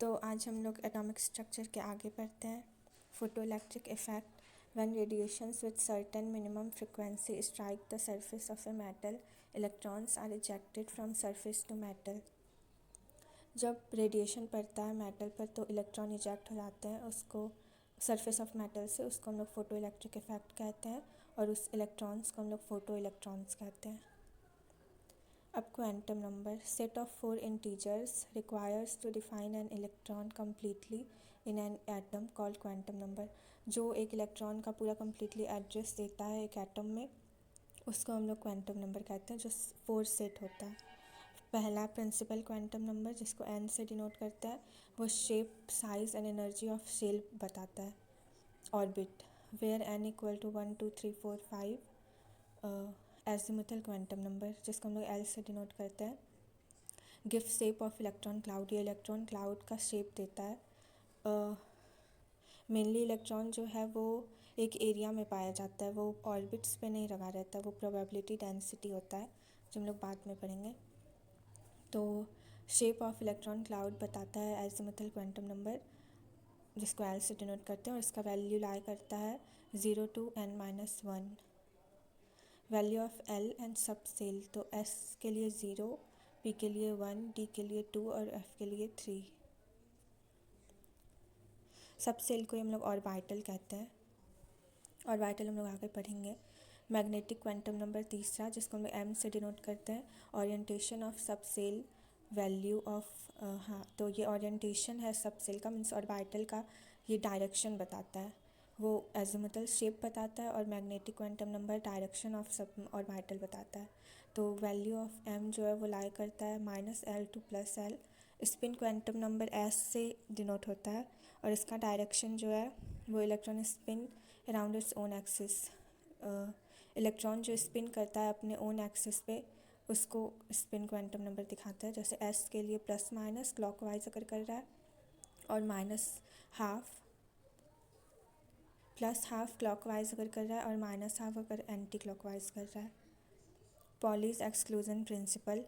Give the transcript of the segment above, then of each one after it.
तो आज हम लोग एटॉमिक स्ट्रक्चर के आगे पढ़ते हैं। Photoelectric effect when radiations with certain minimum frequency strike the surface of a metal, electrons are ejected from surface to metal. जब रेडिएशन पड़ता है मेटल पर तो इलेक्ट्रॉन इजेक्ट हो जाते हैं उसको सरफेस ऑफ मेटल से, उसको हम लोग फोटो इलेक्ट्रिक इफेक्ट कहते हैं और उस इलेक्ट्रॉन्स को हम लोग फोटो इलेक्ट्रॉन्स कहते हैं। अब quantum number set of 4 integers requires to define an electron completely in an atom called quantum number. जो एक इलेक्ट्रॉन का पूरा कम्प्लीटली एड्रेस देता है एक एटम में, उसको हम लोग क्वांटम नंबर कहते हैं, जो 4 सेट होता है। पहला प्रिंसिपल क्वांटम नंबर जिसको n से डिनोट करता है, वो shape, size and energy of shell बताता है। Orbit where n equal to 1 2 3 4 5 azimuthal quantum number जिसको हम लोग L से डिनोट करते हैं। Give shape of electron cloud, ये इलेक्ट्रॉन क्लाउड का शेप देता है। मेनली इलेक्ट्रॉन जो है वो एक एरिया में पाया जाता है, वो ऑर्बिट्स पे नहीं लगा रहता, वो प्रोबेबिलिटी डेंसिटी होता है जो हम लोग बाद में पढ़ेंगे। तो शेप ऑफ इलेक्ट्रॉन क्लाउड बताता है एजिमुथल क्वांटम नंबर जिसको L से डिनोट करते हैं और इसका वैल्यू लाई करता है 0 to n-1। Value of L and सब सेल, तो S के लिए 0, P के लिए 1, D के लिए 2 और F के लिए 3। सब सेल को हम लोग ऑर्बिटल कहते हैं। ऑर्बिटल हम लोग आगे पढ़ेंगे। मैग्नेटिक क्वांटम नंबर तीसरा जिसको हम लोग M से डिनोट करते हैं। ओरिएंटेशन ऑफ सब सेल, वैल्यू ऑफ तो ये ओरिएंटेशन है सब सेल का, मीन्स ऑर्बिटल का ये डायरेक्शन बताता है। वो एजिमुथल शेप बताता है और magnetic quantum number direction of sub orbital बताता है। तो वैल्यू ऑफ M जो है वो लाई करता है -L to +L। Spin quantum number S से डिनोट होता है और इसका डायरेक्शन जो है वो electron spin around its own axis. Electron जो स्पिन करता है अपने ओन एक्सिस पे उसको स्पिन क्वांटम नंबर दिखाता है। जैसे S के लिए ± क्लॉकवाइज अगर कर रहा है और +½ क्लॉकवाइज अगर कर रहा है और -½ अगर एंटी क्लॉकवाइज कर रहा है। पॉलीज एक्सक्लूजन प्रिंसिपल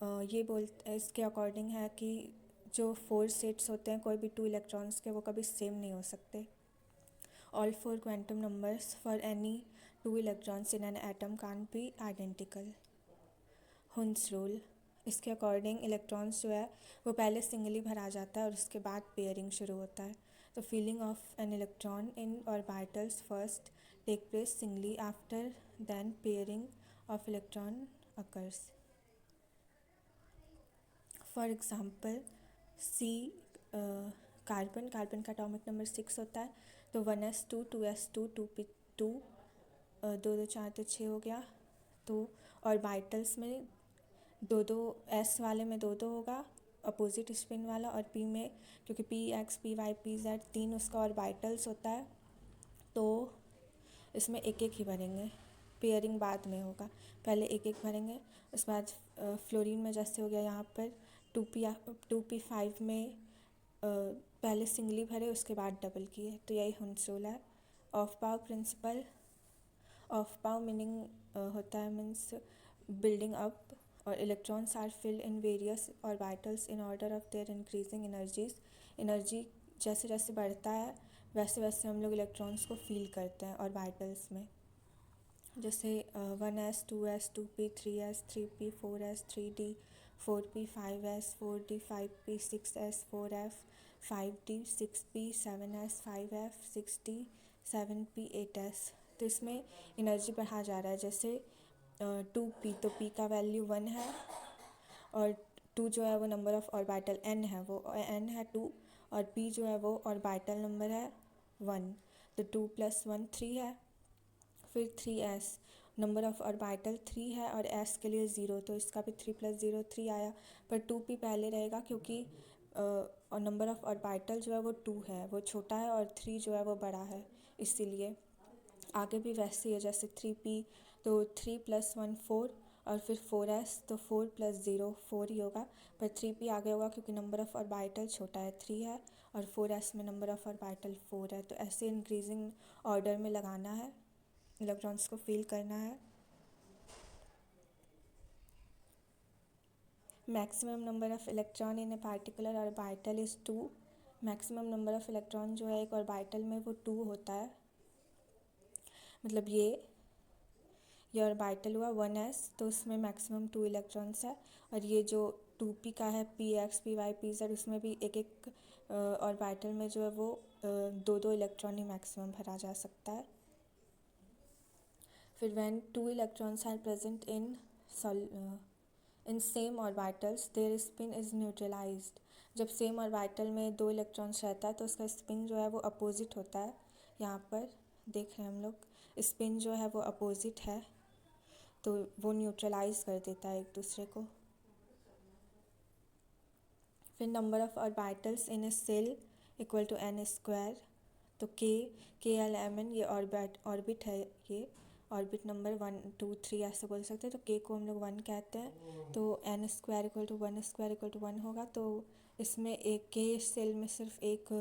ये इसके अकॉर्डिंग है कि जो 4 सेट्स होते हैं कोई भी 2 इलेक्ट्रॉन्स के, वो कभी सेम नहीं हो सकते। All 4 quantum numbers for any 2 electrons in an atom can't be identical. Hund's rule, इसके अकॉर्डिंग इलेक्ट्रॉन्स जो है वो पहले सिंगली भरा जाता है और उसके बाद पेयरिंग शुरू होता है। तो filling of an electron in orbitals first take place singly, after then pairing of electron occurs. For example C carbon का एटॉमिक नंबर 6 होता है, तो 1s2 2s2 2p2 2 2 4 तो 6 हो गया। तो ऑर्बिटल्स में 2 2 S वाले में 2 2 होगा अपोजिट स्पिन वाला, और P में क्योंकि Px Py Pz 3 उसका ऑर्बिटल्स होता है तो इसमें एक एक ही भरेंगे। पेयरिंग बाद में होगा, पहले एक एक भरेंगे। उसके बाद फ्लोरीन में जैसे हो गया यहाँ पर 2p5 में पहले सिंगली भरे उसके बाद डबल किए, तो यही हुन्स रूल है। Aufbau principle, aufbau meaning होता है मीन्स बिल्डिंग अप, और electrons are filled in various orbitals in order of their increasing energies. Energy जैसे जैसे बढ़ता है वैसे वैसे हम लोग इलेक्ट्रॉन्स को फील करते हैं ऑर्बिटल्स में। जैसे 1s 2s 2p 3s 3p 4s 3d 4p 5s 4d 5p 6s 4f 5d 6p 7s 5f 6d 7p 8s। तो इसमें एनर्जी बढ़ा जा रहा है। जैसे 2p, तो p का वैल्यू 1 है और 2 जो है वो नंबर ऑफ ऑर्बिटल n है, वो n है 2, और p जो है वो ऑर्बिटल नंबर है 1, तो 2 + 1 3 है। फिर 3s नंबर ऑफ ऑर्बिटल 3 है और s के लिए 0, तो इसका भी 3 + 0 3 आया, पर 2p पहले रहेगा क्योंकि और नंबर ऑफ ऑर्बिटल जो है वो 2 है, वो छोटा है, और 3 जो है वो बड़ा है, इसीलिए आगे भी वैसे ही है। जैसे 3p तो 3 + 1 4, और फिर 4s तो 4 + 0 4 ही होगा, पर 3p आगे होगा क्योंकि नंबर ऑफ ऑर्बिटल छोटा है 3 है, और 4s में नंबर ऑफ ऑर्बिटल 4 है। तो ऐसे इंक्रीजिंग ऑर्डर में लगाना है, इलेक्ट्रॉन्स को फील करना है। Maximum number of electron in a particular orbital is 2। Maximum number of electron जो है एक ऑर्बिटल में वो 2 होता है, मतलब ये ऑर्बिटल हुआ 1s, तो उसमें मैक्सिमम 2 इलेक्ट्रॉन्स है। और ये जो 2p का है, px py pz, उसमें भी एक एक ऑर्बिटल में जो है वो 2 इलेक्ट्रॉन ही मैक्सिमम भरा जा सकता है। फिर when 2 electrons are present in same orbitals their spin is neutralized. जब सेम ऑर्बिटल में 2 इलेक्ट्रॉन्स रहता है तो उसका स्पिन जो है वो अपोजिट होता है। यहाँ पर देख रहे हैं हम लोग, स्पिन जो है वो अपोजिट है, तो वो न्यूट्रलाइज कर देता है एक दूसरे को। फिर number of orbitals in a shell equal to n square. तो के एल एम एन ये ऑर्बिट है, ये ऑर्बिट नंबर 1 2 3 ऐसे बोल सकते हैं। तो के को हम लोग 1 कहते हैं, तो n square equal to 1 square equal to 1 होगा। तो इसमें एक के सेल में सिर्फ एक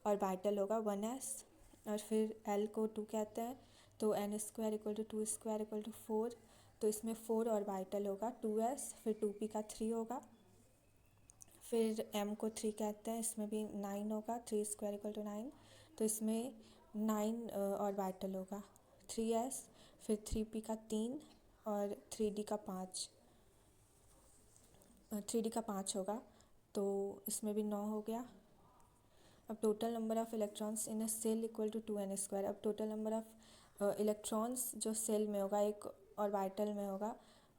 ऑर्बिटल होगा 1s। और फिर l को 2 कहते हैं, तो n square equal to 2 square equal to 4। तो इसमें 4 ऑर्बिटल होगा 2s, फिर 2p का 3 होगा। फिर m को 3 कहते हैं, इसमें भी 9 होगा, 3 स्क्वायर इक्वल टू 9। तो इसमें 9 ऑर्बिटल होगा 3s, फिर 3p का 3 और 3d का 5 होगा, तो इसमें भी 9 हो गया। अब total number of electrons in a shell equal to 2n square. अब टोटल नंबर ऑफ़ इलेक्ट्रॉन्स जो सेल में होगा, एक ऑर्बिटल में होगा,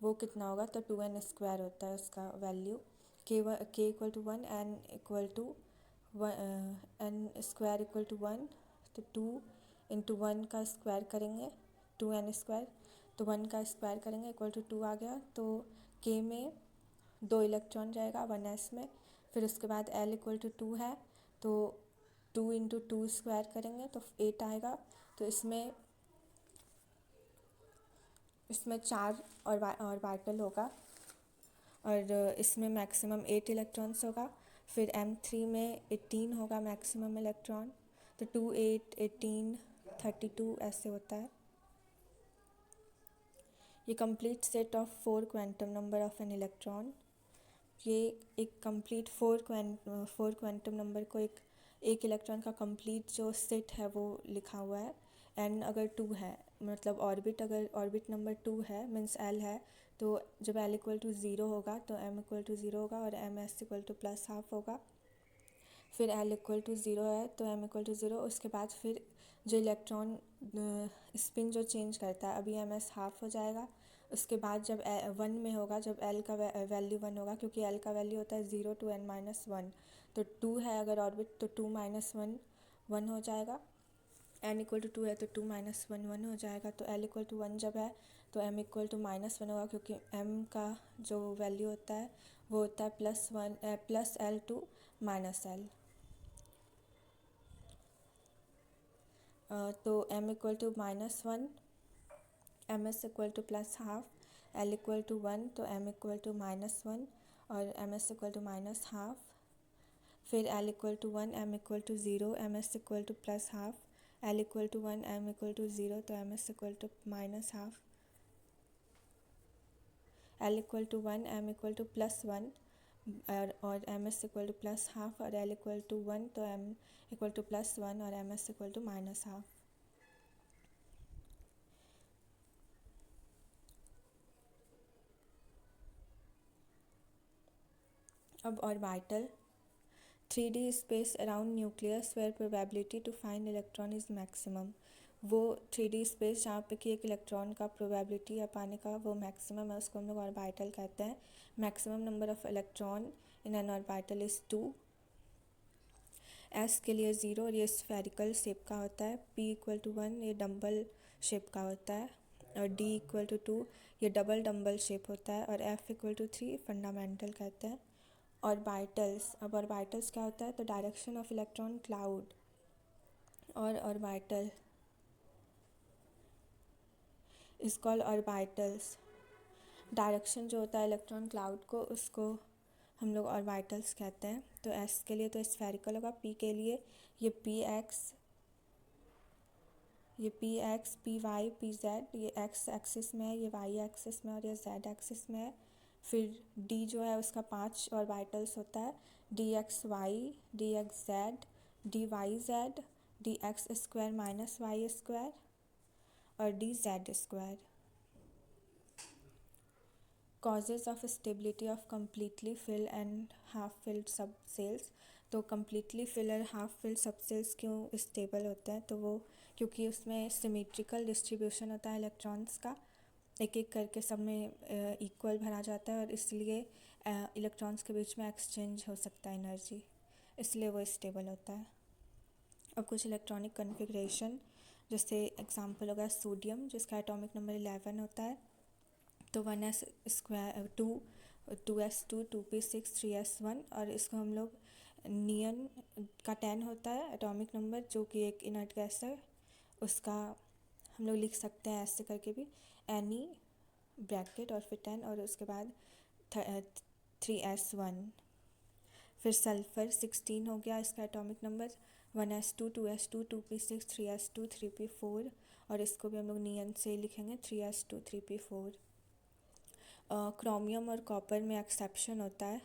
वो कितना होगा, तो 2n स्क्वायर होता है उसका value. K equal to 1, n equal to n square equal to 1, तो 2 इंटू 1 का स्क्वायर करेंगे 2n स्क्वायर, तो 1 का स्क्वायर करेंगे इक्वल टू 2 आ गया। तो के में 2 इलेक्ट्रॉन जाएगा 1s में। फिर उसके बाद l इक्वल टू 2 है, तो 2 इंटू 2 स्क्वायर करेंगे तो 8 आएगा। तो इसमें 4 ऑर्बिटल होगा और इसमें मैक्सिमम 8 इलेक्ट्रॉन्स होगा। फिर M3 में 18 होगा मैक्सिमम इलेक्ट्रॉन, तो 2 8 18 32 ऐसे होता है। ये complete set of 4 quantum number of an electron. ये एक कंप्लीट 4 क्वांटम नंबर को एक इलेक्ट्रॉन का कंप्लीट जो सेट है वो लिखा हुआ है। n अगर 2 है, मतलब अगर ऑर्बिट नंबर 2 है मीन्स l है, तो जब l इक्वल टू 0 होगा तो m इक्वल टू 0 होगा और ms equal to plus half होगा। फिर l इक्वल टू 0 है तो m इक्वल टू 0। उसके बाद फिर जो इलेक्ट्रॉन स्पिन जो चेंज करता है, अभी ms हाफ हो जाएगा। उसके बाद जब 1 में होगा, जब l का वैल्यू 1 होगा, क्योंकि l का वैल्यू होता है 0 to n माइनस 1, तो 2 है अगर ऑर्बिट तो 2 माइनस 1 1 हो जाएगा। n इक्वल टू 2 है तो 2 माइनस 1 1 हो जाएगा। तो l इक्वल टू 1 जब है तो m इक्वल टू माइनस 1 होगा, क्योंकि m का जो वैल्यू होता है वो होता है plus l to minus l। तो m equal to minus 1, ms equal to plus half, l equal to 1 तो m इक्वल टू माइनस 1 और ms equal to minus half. फिर l equal to 1, m equal to 0, ms equal to plus half, l equal to 1, m equal to 0 तो ms equal to minus half, l equal to 1, m equal to plus 1 और ms equal to plus half, और l equal to 1 तो m equal to plus 1 और ms equal to minus half. अब orbital 3D space around nucleus where probability to find electron is maximum. वो 3D space जहाँ पे कि एक electron का प्रोबेबिलिटी या पाने का वो मैक्सिमम है, उसको हम लोग ऑर्बिटल कहते हैं। Maximum number of electron in an orbital is 2। S के लिए 0 और ये स्फेरिकल शेप का होता है। P इक्वल टू 1 ये डम्बल शेप का होता है, और D इक्वल टू 2 ये डबल डम्बल शेप होता है, और F इक्वल टू 3 फंडामेंटल कहते हैं। ऑर्बिटल्स, अब ऑर्बिटल्स क्या होता है, तो डायरेक्शन ऑफ इलेक्ट्रॉन क्लाउड और orbital is called orbitals. Direction जो होता है इलेक्ट्रॉन क्लाउड को, उसको हम लोग ऑर्बिटल्स कहते हैं। तो S के लिए तो स्फेरिकल होगा, P के लिए ये P x P y P z, ये x एक्सिस में है, ये y एक्सिस में और ये z एक्सिस में है। फिर डी जो है उसका 5 ऑर्बिटल्स होता है, d x y, d x z, d y z, d x square minus y square और d z square. Causes of stability of completely fill and half filled sub shells. तो completely fill और half filled sub shells क्यों stable होते हैं, तो वो क्योंकि उसमें सिमेट्रिकल डिस्ट्रीब्यूशन होता है इलेक्ट्रॉन्स का, एक एक करके सब में इक्वल भरा जाता है और इसलिए इलेक्ट्रॉन्स के बीच में एक्सचेंज हो सकता है एनर्जी, इसलिए वो स्टेबल होता है। अब कुछ इलेक्ट्रॉनिक कन्फिग्रेशन, जैसे एग्जांपल होगा सोडियम जिसका एटॉमिक नंबर 11 होता है, तो 1s square 2s2 2p6 3s1, और इसको हम लोग नियन का 10 होता है एटॉमिक नंबर जो कि एक इनर्ट गैस है, उसका हम लोग लिख सकते हैं ऐसे करके भी, एनी ब्रैकेट और फिर 10 और उसके बाद 3s1। फिर सल्फ़र 16 हो गया इसका atomic number, 1s2 2s2 2p6 3s2 3p4, और इसको भी हम लोग नियन से लिखेंगे 3s2 3p4। क्रोमियम और कॉपर में एक्सेप्शन होता है,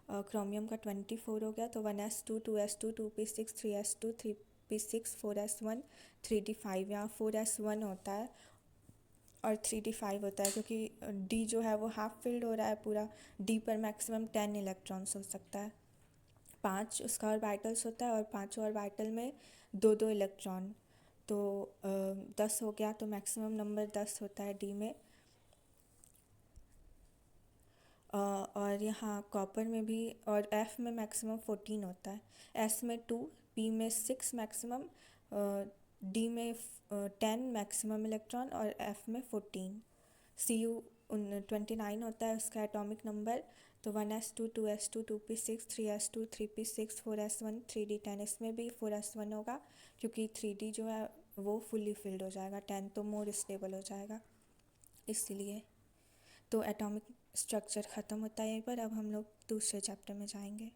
क्रोमियम का 24 हो गया, तो 1s2 2s2 2p6 3s2 3p6 4s1 3d5, यहाँ 4s1 होता है और 3d5 होता है क्योंकि d जो है वो हाफ फिल्ड हो रहा है पूरा, d पर मैक्सिमम 10 इलेक्ट्रॉन्स हो सकता है। 5 उसका ऑर्बिटल्स होता है और पाँचों ऑर्बिटल में 2 इलेक्ट्रॉन, तो 10 हो गया, तो मैक्सिमम नंबर 10 होता है d में। और यहाँ कॉपर में भी और F में मैक्सिमम 14 होता है, S में 2, P में 6 मैक्सिमम, D में 10 मैक्सिमम इलेक्ट्रॉन और F में 14। Cu 29 होता है उसका एटॉमिक नंबर, तो 1s2 2s2 2p6 3s2 3p6 4s1 3d10, इसमें भी 4s1 होगा क्योंकि 3d जो है वो फुली फिल्ड हो जाएगा, 10 तो मोर स्टेबल हो जाएगा इसलिए। तो एटॉमिक स्ट्रक्चर ख़त्म होता है यहीं पर। अब हम लोग दूसरे चैप्टर में जाएंगे।